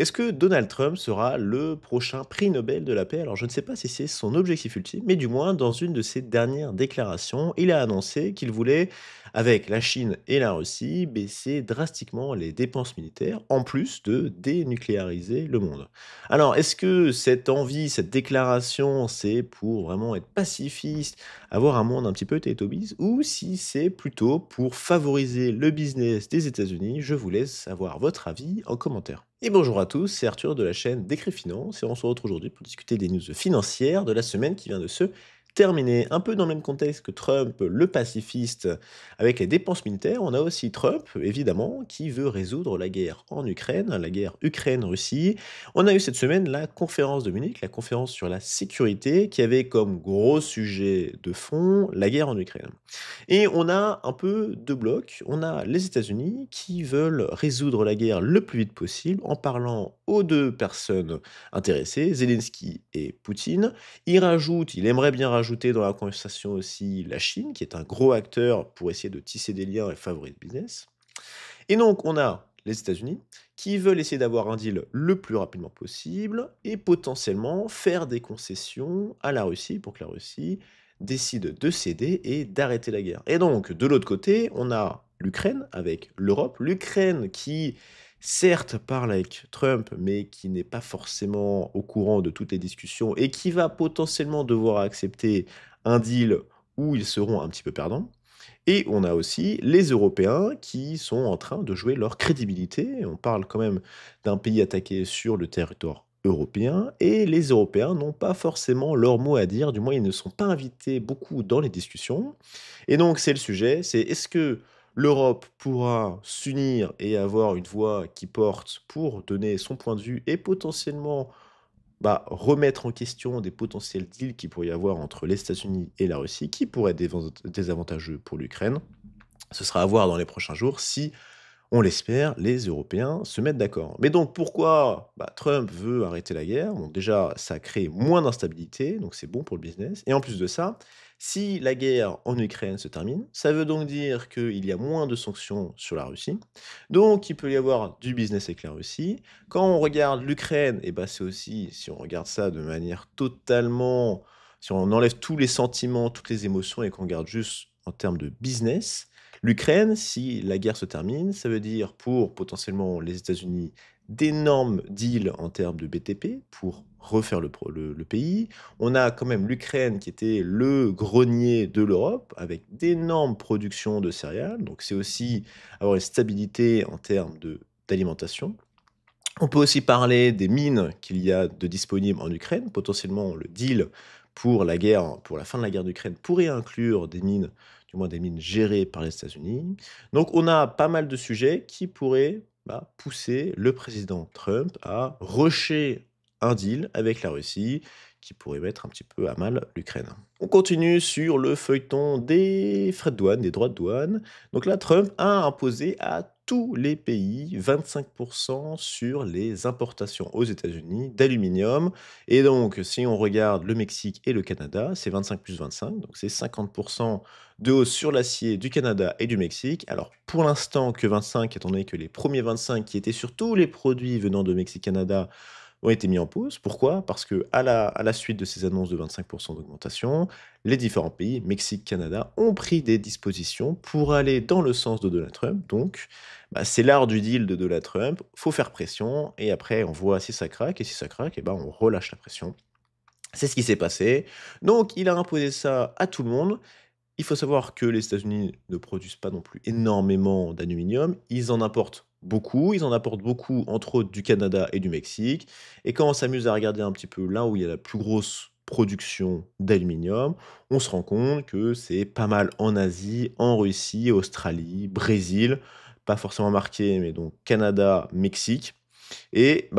Est-ce que Donald Trump sera le prochain prix Nobel de la paix? Alors je ne sais pas si c'est son objectif ultime, mais du moins dans une de ses dernières déclarations, il a annoncé qu'il voulait, avec la Chine et la Russie, baisser drastiquement les dépenses militaires, en plus de dénucléariser le monde. Alors est-ce que cette envie, cette déclaration, c'est pour vraiment être pacifiste, avoir un monde un petit peu Teletubbies, ou si c'est plutôt pour favoriser le business des États-Unis? Je vous laisse avoir votre avis en commentaire. Et bonjour à tous, c'est Arthur de la chaîne Décret Finance et on se retrouve aujourd'hui pour discuter des news financières de la semaine qui vient de se terminer. Un peu dans le même contexte que Trump, le pacifiste, avec les dépenses militaires, on a aussi Trump, évidemment, qui veut résoudre la guerre en Ukraine, la guerre Ukraine-Russie. On a eu cette semaine la conférence de Munich, la conférence sur la sécurité, qui avait comme gros sujet de fond la guerre en Ukraine. Et on a un peu 2 blocs. On a les États-Unis qui veulent résoudre la guerre le plus vite possible en parlant aux 2 personnes intéressées, Zelensky et Poutine. Il aimerait bien rajouter dans la conversation aussi la Chine, qui est un gros acteur pour essayer de tisser des liens et favoriser le business. Et donc on a les États-Unis qui veulent essayer d'avoir un deal le plus rapidement possible et potentiellement faire des concessions à la Russie pour que la Russie décide de céder et d'arrêter la guerre. Et donc de l'autre côté, on a l'Ukraine avec l'Europe. L'Ukraine qui certes parle avec Trump, mais qui n'est pas forcément au courant de toutes les discussions et qui va potentiellement devoir accepter un deal où ils seront un petit peu perdants. Et on a aussi les Européens qui sont en train de jouer leur crédibilité. On parle quand même d'un pays attaqué sur le territoire européen et les Européens n'ont pas forcément leur mot à dire, du moins ils ne sont pas invités beaucoup dans les discussions. Et donc c'est le sujet, c'est est-ce que l'Europe pourra s'unir et avoir une voix qui porte pour donner son point de vue et potentiellement remettre en question des potentiels deals qu'il pourrait y avoir entre les États-Unis et la Russie, qui pourraient être désavantageux pour l'Ukraine. Ce sera à voir dans les prochains jours si, on l'espère, les Européens se mettent d'accord. Mais donc pourquoi Trump veut arrêter la guerre? Bon, déjà, ça crée moins d'instabilité, donc c'est bon pour le business. Et en plus de ça, si la guerre en Ukraine se termine, ça veut donc dire qu'il y a moins de sanctions sur la Russie. Donc il peut y avoir du business avec la Russie. Quand on regarde l'Ukraine, et ben c'est aussi, si on regarde ça de manière totalement, si on enlève tous les sentiments, toutes les émotions et qu'on regarde juste en termes de business, l'Ukraine, si la guerre se termine, ça veut dire pour potentiellement les États-Unis d'énormes deals en termes de BTP pour refaire le pays. On a quand même l'Ukraine qui était le grenier de l'Europe avec d'énormes productions de céréales. Donc c'est aussi avoir une stabilité en termes d'alimentation. On peut aussi parler des mines qu'il y a de disponibles en Ukraine. Potentiellement, le deal pour la guerre, pour la fin de la guerre d'Ukraine pourrait inclure des mines, du moins des mines gérées par les États-Unis. Donc, on a pas mal de sujets qui pourraient pousser le président Trump à rusher un deal avec la Russie qui pourrait mettre un petit peu à mal l'Ukraine. On continue sur le feuilleton des frais de douane, des droits de douane. Donc là, Trump a imposé à tous les pays 25% sur les importations aux États-Unis d'aluminium. Et donc, si on regarde le Mexique et le Canada, c'est 25 plus 25, donc c'est 50% de hausse sur l'acier du Canada et du Mexique. Alors, pour l'instant, que 25, étant donné que les premiers 25 qui étaient sur tous les produits venant de Mexique-Canada ont été mis en pause. Pourquoi? Parce que à la suite de ces annonces de 25% d'augmentation, les différents pays, Mexique, Canada, ont pris des dispositions pour aller dans le sens de Donald Trump. Donc, c'est l'art du deal de Donald Trump. Faut faire pression et après, on voit si ça craque. Et si ça craque, on relâche la pression. C'est ce qui s'est passé. Donc, il a imposé ça à tout le monde. Il faut savoir que les États-Unis ne produisent pas non plus énormément d'aluminium. Ils en apportent beaucoup, entre autres du Canada et du Mexique. Et quand on s'amuse à regarder un petit peu là où il y a la plus grosse production d'aluminium, on se rend compte que c'est pas mal en Asie, en Russie, Australie, Brésil, pas forcément marqué, mais donc Canada, Mexique. Et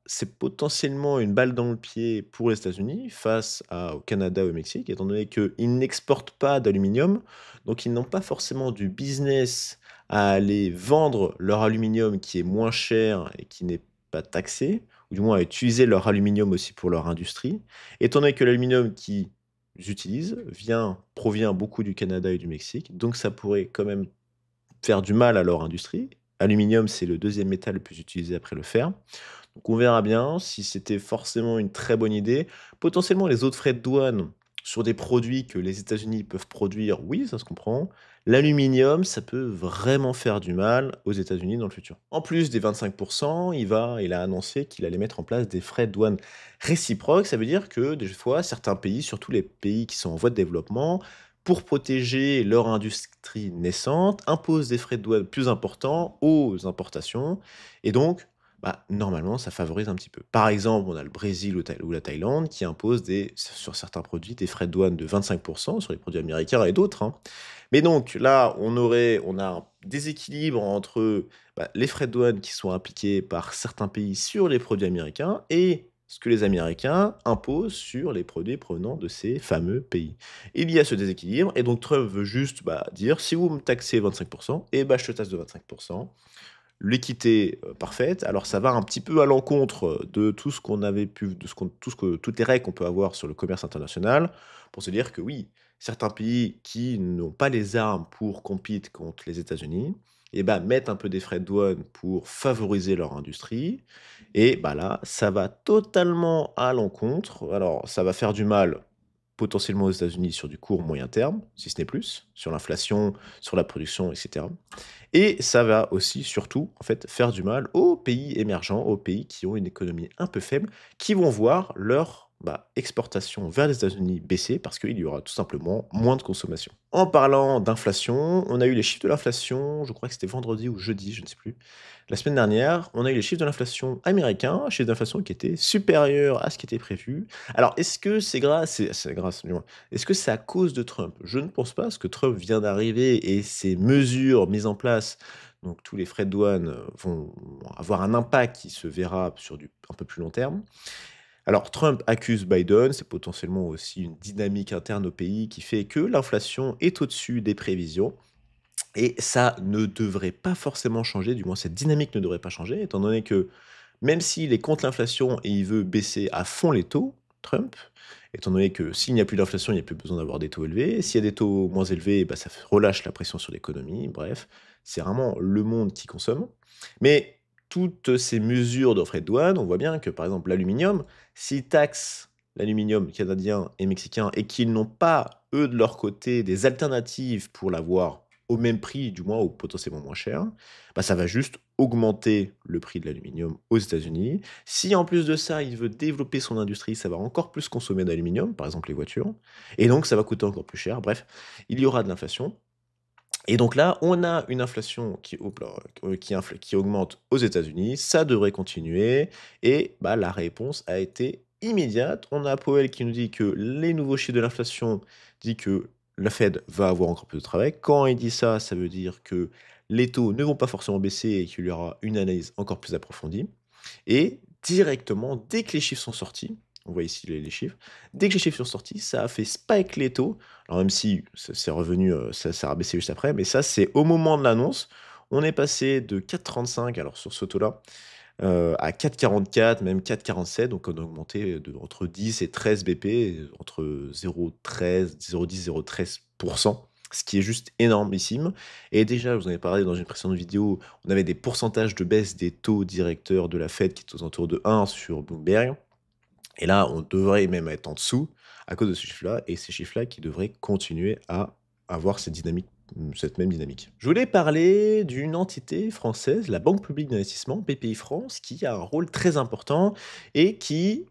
c'est potentiellement une balle dans le pied pour les États-Unis face au Canada et au Mexique, étant donné qu'ils n'exportent pas d'aluminium, donc ils n'ont pas forcément du business à aller vendre leur aluminium qui est moins cher et qui n'est pas taxé, ou du moins à utiliser leur aluminium aussi pour leur industrie, étant donné que l'aluminium qu'ils utilisent provient beaucoup du Canada et du Mexique, donc ça pourrait quand même faire du mal à leur industrie. Aluminium, c'est le deuxième métal le plus utilisé après le fer. Donc on verra bien si c'était forcément une très bonne idée. Potentiellement, les autres frais de douane sur des produits que les États-Unis peuvent produire, oui, ça se comprend. L'aluminium, ça peut vraiment faire du mal aux États-Unis dans le futur. En plus des 25 il a annoncé qu'il allait mettre en place des frais de douane réciproques. Ça veut dire que des fois, certains pays, surtout les pays qui sont en voie de développement, pour protéger leur industrie naissante, imposent des frais de douane plus importants aux importations. Et donc, normalement, ça favorise un petit peu. Par exemple, on a le Brésil ou la Thaïlande qui imposent sur certains produits des frais de douane de 25 sur les produits américains et d'autres, hein. Mais donc là, on a un déséquilibre entre, les frais de douane qui sont appliqués par certains pays sur les produits américains et ce que les Américains imposent sur les produits provenant de ces fameux pays. Il y a ce déséquilibre et donc Trump veut juste, dire: «Si vous me taxez 25 et je te taxe de 25. L'équité, parfaite. Alors ça va un petit peu à l'encontre, de tout ce qu'on avait pu de ce qu'on tout ce que toutes les règles qu'on peut avoir sur le commerce international, pour se dire que oui, certains pays qui n'ont pas les armes pour compete contre les États-Unis mettent un peu des frais de douane pour favoriser leur industrie et là, ça va totalement à l'encontre. Alors ça va faire du mal, potentiellement aux États-Unis sur du court moyen terme, si ce n'est plus, sur l'inflation, sur la production et cetera. Et ça va aussi, surtout, en fait, faire du mal aux pays émergents, aux pays qui ont une économie un peu faible, qui vont voir leur exportation vers les États-Unis baisser parce qu'il y aura tout simplement moins de consommation. En parlant d'inflation, on a eu les chiffres de l'inflation, je crois que c'était vendredi ou jeudi, je ne sais plus. La semaine dernière, on a eu les chiffres de l'inflation américain, chiffre d'inflation qui était supérieur à ce qui était prévu. Alors, est-ce que c'est grâce, du moins, est-ce que c'est à cause de Trump? Je ne pense pas, parce que Trump vient d'arriver et ces mesures mises en place, donc tous les frais de douane, vont avoir un impact qui se verra sur du un peu plus long terme. Alors Trump accuse Biden, c'est potentiellement aussi une dynamique interne au pays qui fait que l'inflation est au-dessus des prévisions et ça ne devrait pas forcément changer, du moins cette dynamique ne devrait pas changer étant donné que même s'il est contre l'inflation et il veut baisser à fond les taux, Trump, étant donné que s'il n'y a plus d'inflation, il n'y a plus besoin d'avoir des taux élevés. S'il y a des taux moins élevés, ça relâche la pression sur l'économie. Bref, c'est vraiment le monde qui consomme. Mais toutes ces mesures de frais de douane, on voit bien que par exemple l'aluminium, s'ils taxent l'aluminium canadien et mexicain et qu'ils n'ont pas, eux, de leur côté, des alternatives pour l'avoir au même prix, du moins, ou potentiellement moins cher, ça va juste augmenter le prix de l'aluminium aux États-Unis. Si en plus de ça, il veut développer son industrie, ça va encore plus consommer d'aluminium, par exemple les voitures, et donc ça va coûter encore plus cher. Bref, il y aura de l'inflation. Et donc là, on a une inflation qui, hop là, qui augmente aux États-Unis, ça devrait continuer, et la réponse a été immédiate. On a Powell qui nous dit que les nouveaux chiffres de l'inflation dit que la Fed va avoir encore plus de travail. Quand il dit ça, ça veut dire que les taux ne vont pas forcément baisser et qu'il y aura une analyse encore plus approfondie. Et directement, dès que les chiffres sont sortis, on voit ici les chiffres, dès que les chiffres sont sortis, ça a fait spike les taux. Alors même si c'est revenu, ça a baissé juste après, mais ça, c'est au moment de l'annonce. On est passé de 4,35, alors sur ce taux-là, à 4,44, même 4,47, donc on a augmenté de entre 10 et 13 BP, entre 0,13, 0,10, 0,13 ce qui est juste énormissime. Et déjà, je vous en ai parlé dans une précédente vidéo, on avait des pourcentages de baisse des taux directeurs de la Fed qui étaient aux alentours de 1 sur Bloomberg. Et là, on devrait même être en dessous à cause de ces chiffres-là et ces chiffres-là qui devraient continuer à avoir cette même dynamique. Je voulais parler d'une entité française, la Banque publique d'investissement, BPI France, qui a un rôle très important et qui,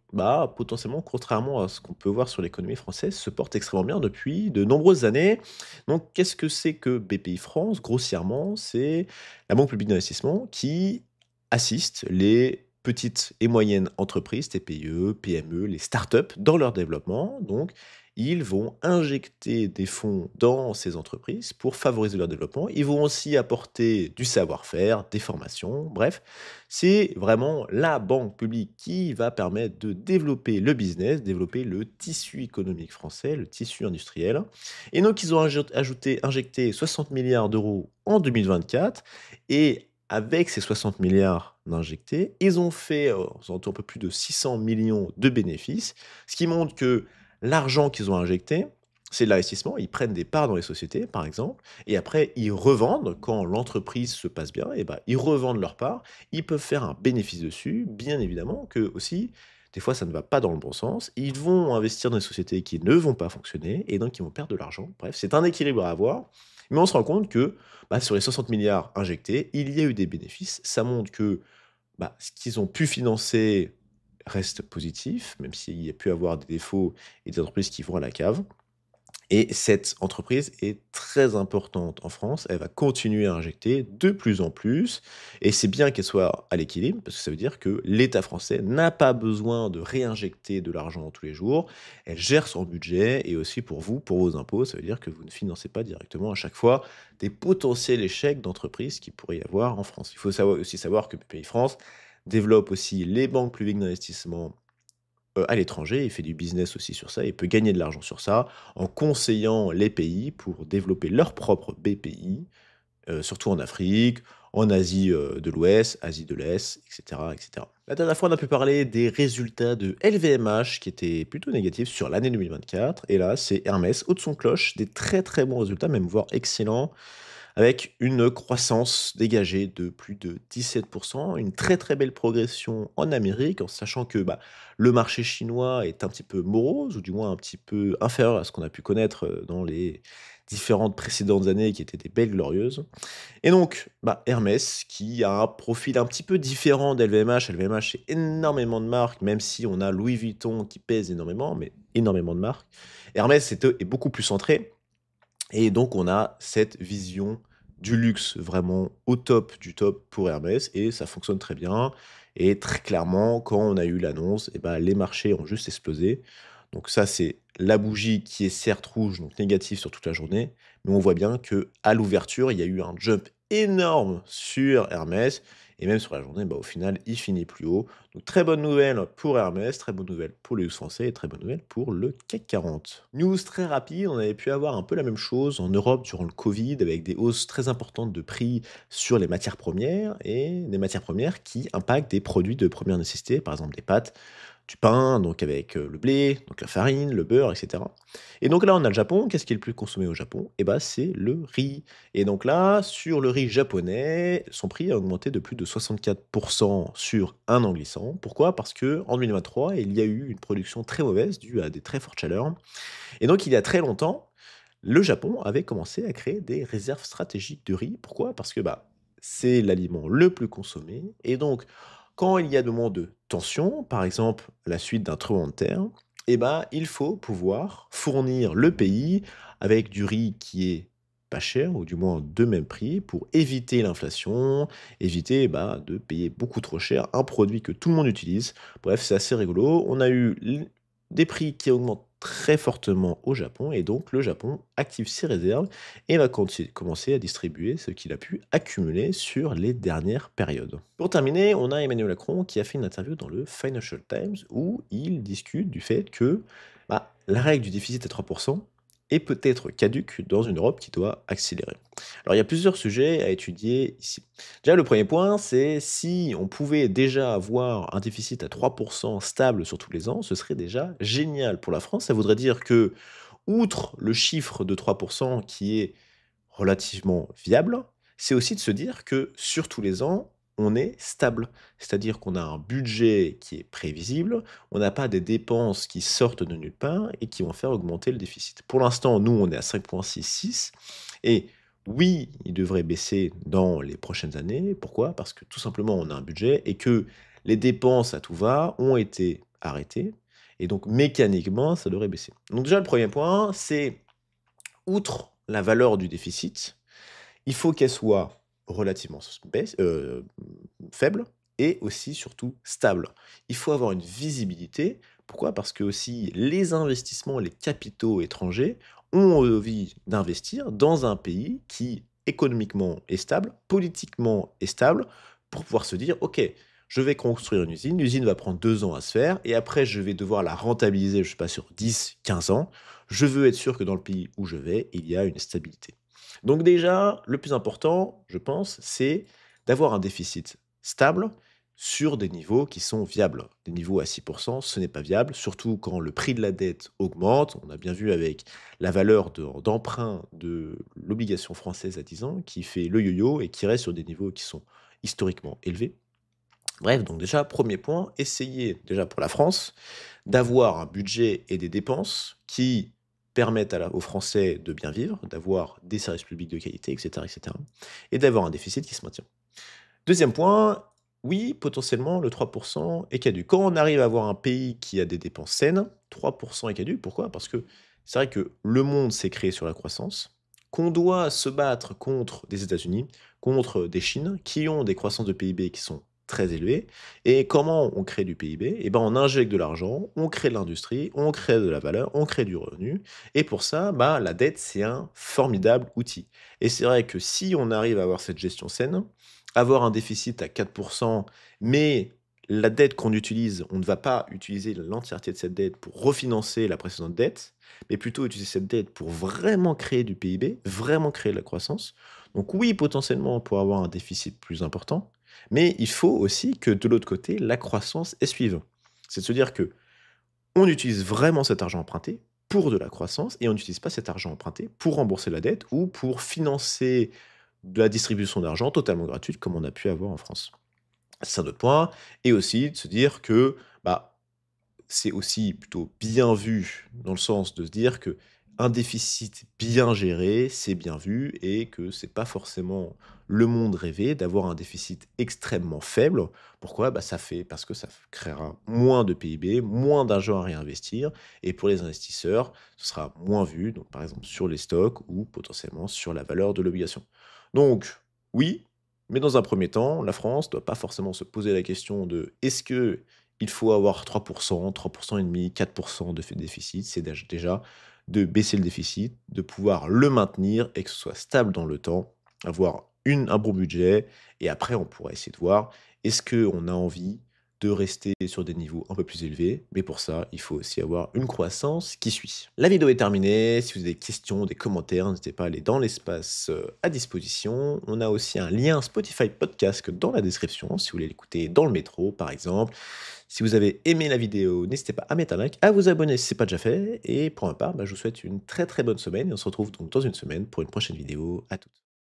potentiellement, contrairement à ce qu'on peut voir sur l'économie française, se porte extrêmement bien depuis de nombreuses années. Donc, qu'est-ce que c'est que BPI France? Grossièrement, c'est la Banque publique d'investissement qui assiste les petites et moyennes entreprises, TPE, PME, les startups, dans leur développement. Donc, ils vont injecter des fonds dans ces entreprises pour favoriser leur développement. Ils vont aussi apporter du savoir-faire, des formations, bref, c'est vraiment la banque publique qui va permettre de développer le business, développer le tissu économique français, le tissu industriel. Et donc, ils ont injecté 60 milliards d'euros en 2024 et avec ces 60 milliards d'injectés, ils ont fait, aux alentours un peu plus de 600 millions de bénéfices, ce qui montre que l'argent qu'ils ont injecté, C'est de l'investissement, ils prennent des parts dans les sociétés, par exemple, et après ils revendent quand l'entreprise se passe bien, et ben ils revendent leurs parts, ils peuvent faire un bénéfice dessus. Bien évidemment que aussi, des fois ça ne va pas dans le bon sens, ils vont investir dans des sociétés qui ne vont pas fonctionner et donc ils vont perdre de l'argent. Bref, c'est un équilibre à avoir, mais on se rend compte que, bah, sur les 60 milliards injectés, il y a eu des bénéfices. Ça montre que, bah, ce qu'ils ont pu financer reste positif, même s'il y a pu avoir des défauts et des entreprises qui vont à la cave. Et cette entreprise est très importante en France. Elle va continuer à injecter de plus en plus et c'est bien qu'elle soit à l'équilibre parce que ça veut dire que l'État français n'a pas besoin de réinjecter de l'argent tous les jours. Elle gère son budget et aussi pour vous, pour vos impôts, ça veut dire que vous ne financez pas directement à chaque fois des potentiels échecs d'entreprise qu'il pourrait y avoir en France. Il faut aussi savoir que BPI France développe aussi les banques publiques d'investissement à l'étranger, il fait du business aussi sur ça, il peut gagner de l'argent sur ça, en conseillant les pays pour développer leur propre BPI, surtout en Afrique, en Asie, de l'Ouest, Asie de l'Est, et cetera, et cetera. La dernière fois, on a pu parler des résultats de LVMH qui étaient plutôt négatifs sur l'année 2024 et là, c'est Hermès, haut de son cloche, des très, très bons résultats, même voire excellents avec une croissance dégagée de plus de 17, une très, très belle progression en Amérique, en sachant que, bah, le marché chinois est un petit peu morose ou du moins un petit peu inférieur à ce qu'on a pu connaître, dans les différentes précédentes années qui étaient des belles glorieuses. Et donc, bah, Hermès qui a un profil un petit peu différent d'LVMH. LVMH, c'est énormément de marques, même si on a Louis Vuitton qui pèse énormément, mais énormément de marques. Hermès est beaucoup plus centré et donc on a cette vision du luxe vraiment au top du top pour Hermès et ça fonctionne très bien et très clairement quand on a eu l'annonce et ben les marchés ont juste explosé. Donc ça c'est la bougie qui est certes rouge, donc négative sur toute la journée, mais on voit bien que à l'ouverture, il y a eu un jump énorme sur Hermès et même sur la journée, bah, au final, il finit plus haut. Donc très bonne nouvelle pour Hermès, très bonne nouvelle pour le luxe français et très bonne nouvelle pour le CAC 40. News très rapide, on avait pu avoir un peu la même chose en Europe durant le Covid avec des hausses très importantes de prix sur les matières premières et des matières premières qui impactent des produits de première nécessité, par exemple des pâtes, du pain, donc avec le blé, donc la farine, le beurre, etc. Et donc là, on a le Japon. Qu'est-ce qui est le plus consommé au Japon? Eh ben, c'est le riz. Et donc là, sur le riz japonais, son prix a augmenté de plus de 64% sur un an glissant. Pourquoi? Parce que en 2023, il y a eu une production très mauvaise due à des très fortes chaleurs. Et donc, il y a très longtemps, le Japon avait commencé à créer des réserves stratégiques de riz. Pourquoi? Parce que bah, c'est l'aliment le plus consommé. Et donc, quand il y a de moments de tension, par exemple la suite d'un tremblement de terre, eh ben, il faut pouvoir fournir le pays avec du riz qui est pas cher, ou du moins de même prix, pour éviter l'inflation, éviter bah, de payer beaucoup trop cher un produit que tout le monde utilise. Bref, c'est assez rigolo. On a eu des prix qui augmentent très fortement au Japon et donc le Japon active ses réserves et va commencer à distribuer ce qu'il a pu accumuler sur les dernières périodes. Pour terminer, on a Emmanuel Macron qui a fait une interview dans le Financial Times où il discute du fait que bah, la règle du déficit à 3% est peut-être caduque dans une Europe qui doit accélérer. Alors il y a plusieurs sujets à étudier ici. Déjà, le premier point, c'est si on pouvait déjà avoir un déficit à 3% stable sur tous les ans, ce serait déjà génial pour la France. Ça voudrait dire que, outre le chiffre de 3% qui est relativement viable, c'est aussi de se dire que sur tous les ans, on est stable. C'est-à-dire qu'on a un budget qui est prévisible, on n'a pas des dépenses qui sortent de nulle part et qui vont faire augmenter le déficit. Pour l'instant, nous, on est à 5,66 et oui, il devrait baisser dans les prochaines années. Pourquoi? Parce que tout simplement, on a un budget et que les dépenses à tout va ont été arrêtées et donc mécaniquement, ça devrait baisser. Donc déjà, le premier point, c'est outre la valeur du déficit, il faut qu'elle soit relativement faible et aussi surtout stable. Il faut avoir une visibilité. Pourquoi? Parce que aussi les investissements, les capitaux étrangers ont envie d'investir dans un pays qui économiquement est stable, politiquement est stable, pour pouvoir se dire, OK, je vais construire une usine, l'usine va prendre 2 ans à se faire, et après je vais devoir la rentabiliser, je sais pas, sur 10, 15 ans. Je veux être sûr que dans le pays où je vais, il y a une stabilité. Donc déjà, le plus important, je pense, c'est d'avoir un déficit stable sur des niveaux qui sont viables. Des niveaux à 6 ce n'est pas viable, surtout quand le prix de la dette augmente. On a bien vu avec la valeur d'emprunt de l'obligation française à 10 ans qui fait le yo-yo et qui reste sur des niveaux qui sont historiquement élevés. Bref, donc déjà, premier point, essayer déjà pour la France d'avoir un budget et des dépenses qui permettent aux Français de bien vivre, d'avoir des services publics de qualité, etc., etc., et d'avoir un déficit qui se maintient. Deuxième point, oui, potentiellement, le 3 est caduc. Quand on arrive à avoir un pays qui a des dépenses saines, 3 est caduc. Pourquoi? Parce que c'est vrai que le monde s'est créé sur la croissance, qu'on doit se battre contre des États-Unis, contre des Chines, qui ont des croissances de PIB qui sont très élevées. Et comment on crée du PIB? Eh ben, on injecte de l'argent, on crée de l'industrie, on crée de la valeur, on crée du revenu. Et pour ça, bah, la dette, c'est un formidable outil. Et c'est vrai que si on arrive à avoir cette gestion saine, avoir un déficit à 4 mais la dette qu'on utilise, on ne va pas utiliser l'entièreté de cette dette pour refinancer la précédente dette, mais plutôt utiliser cette dette pour vraiment créer du PIB, vraiment créer de la croissance. Donc oui, potentiellement, pour avoir un déficit plus important, mais il faut aussi que de l'autre côté, la croissance elle suive. C'est de se dire que on utilise vraiment cet argent emprunté pour de la croissance et on n'utilise pas cet argent emprunté pour rembourser la dette ou pour financer de la distribution d'argent totalement gratuite comme on a pu avoir en France. C'est un autre point et aussi de se dire que, bah, c'est aussi plutôt bien vu dans le sens de se dire que un déficit bien géré, c'est bien vu et que c'est pas forcément le monde rêvé d'avoir un déficit extrêmement faible. Pourquoi? Bah, parce que ça créera moins de PIB, moins d'argent à réinvestir et pour les investisseurs, ce sera moins vu, donc par exemple sur les stocks ou potentiellement sur la valeur de l'obligation. Donc oui, mais dans un premier temps, la France ne doit pas forcément se poser la question de: «Est-ce que il faut avoir 3 et demi, 4 de fait déficit, c'est déjà de baisser le déficit, de pouvoir le maintenir et que ce soit stable dans le temps, avoir un bon budget et après on pourra essayer de voir est-ce qu'on a envie de rester sur des niveaux un peu plus élevés, mais pour ça, il faut aussi avoir une croissance qui suit. La vidéo est terminée, si vous avez des questions, des commentaires, n'hésitez pas à aller dans l'espace à disposition. On a aussi un lien Spotify Podcast dans la description, si vous voulez l'écouter dans le métro par exemple. Si vous avez aimé la vidéo, n'hésitez pas à mettre un like, à vous abonner si ce n'est pas déjà fait. Et pour ma part, bah, je vous souhaite une très très bonne semaine et on se retrouve donc dans une semaine pour une prochaine vidéo. À toutes.